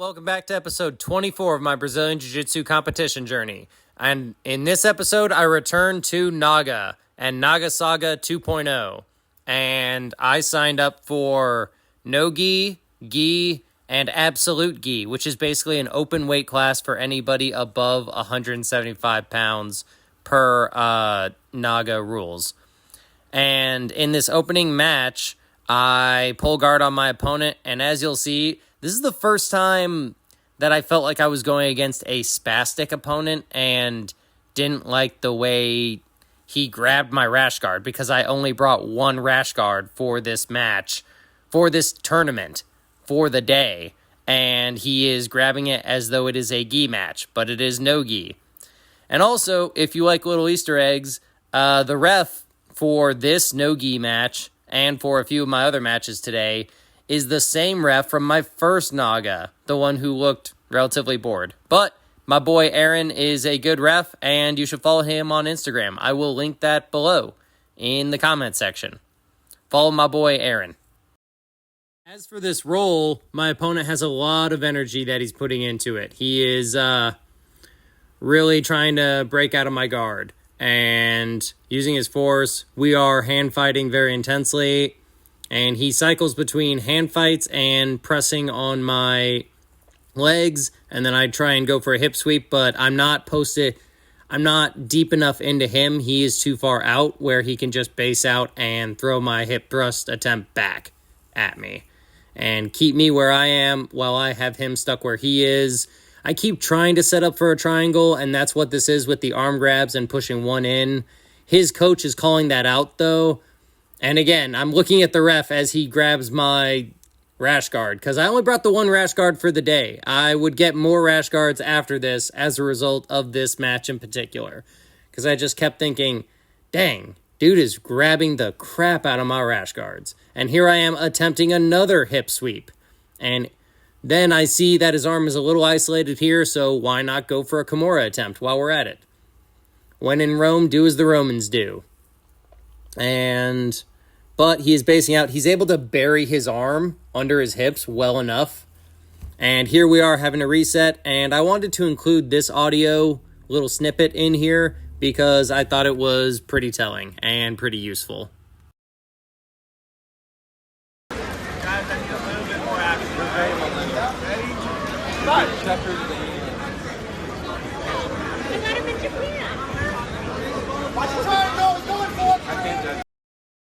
welcome back to episode 24 of my Brazilian Jiu-Jitsu competition journey. And in this episode, I return to NAGA and NAGA Saga 2.0. And I signed up for NoGi, Gi, and Absolute Gi, which is basically an open weight class for anybody above 175 pounds per NAGA rules. And in this opening match, I pull guard on my opponent, and as you'll see, this is the first time that I felt like I was going against a spastic opponent and didn't like the way he grabbed my rash guard, because I only brought one rash guard for this match, for this tournament, for the day, and he is grabbing it as though it is a gi match, but it is no gi. And also, if you like little Easter eggs, the ref for this no gi match and for a few of my other matches today is the same ref from my first NAGA, the one who looked relatively bored. But my boy Aaron is a good ref, and you should follow him on Instagram. I will link that below in the comment section. Follow my boy Aaron. As for this roll, my opponent has a lot of energy that he's putting into it. He is really trying to break out of my guard and using his force. We are hand fighting very intensely, and he cycles between hand fights and pressing on my legs, and then I try and go for a hip sweep, but I'm not deep enough into him. He is too far out where he can just base out and throw my hip thrust attempt back at me and keep me where I am while I have him stuck where he is. I keep trying to set up for a triangle, and that's what this is with the arm grabs and pushing one in. His coach is calling that out, though. And again, I'm looking at the ref as he grabs my rash guard, because I only brought the one rash guard for the day. I would get more rash guards after this as a result of this match in particular, because I just kept thinking, dang, dude is grabbing the crap out of my rash guards. And here I am attempting another hip sweep. And then I see that his arm is a little isolated here, so why not go for a Kimura attempt while we're at it? When in Rome, do as the Romans do. But he is basing out. He's able to bury his arm under his hips well enough. And here we are having a reset. And I wanted to include this audio little snippet in here because I thought it was pretty telling and pretty useful. Guys, I need a little bit more action. Ready? Start. I got him in Japan. Watch the triangle. He's going for it. I can't judge.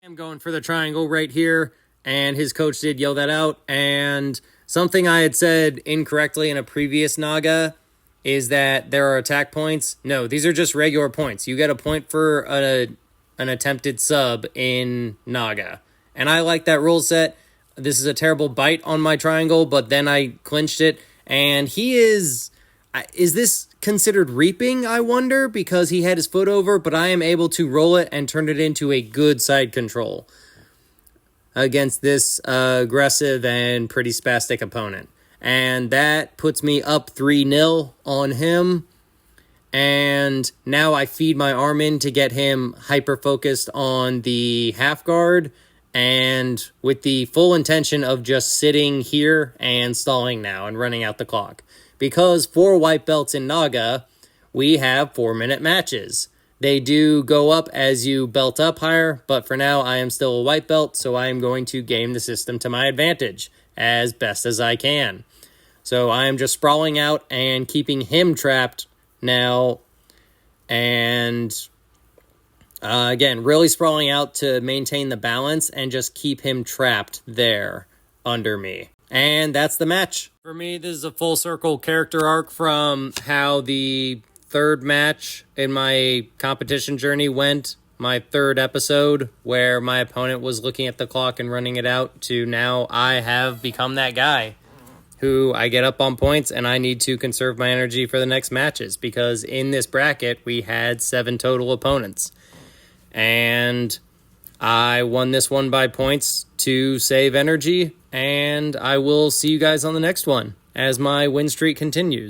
I'm going for the triangle right here, and his coach did yell that out. And something I had said incorrectly in a previous NAGA is that there are attack points. No, these are just regular points. You get a point for an attempted sub in NAGA. And I like that rule set. This is a terrible bite on my triangle, but then I clinched it. And he is this considered reaping, I wonder, because he had his foot over, but I am able to roll it and turn it into a good side control against this aggressive and pretty spastic opponent. And that puts me up 3-0 on him. And now I feed my arm in to get him hyper-focused on the half guard, and with the full intention of just sitting here and stalling now and running out the clock. Because for white belts in NAGA, we have 4-minute matches. They do go up as you belt up higher, but for now I am still a white belt, so I am going to game the system to my advantage as best as I can. So I am just sprawling out and keeping him trapped now, and again, really sprawling out to maintain the balance and just keep him trapped there under me. And that's the match. For me, this is a full circle character arc from how the third match in my competition journey went, my third episode, where my opponent was looking at the clock and running it out, to now I have become that guy who I get up on points and I need to conserve my energy for the next matches, because in this bracket we had 7 total opponents. And I won this one by points to save energy, and I will see you guys on the next one as my win streak continues.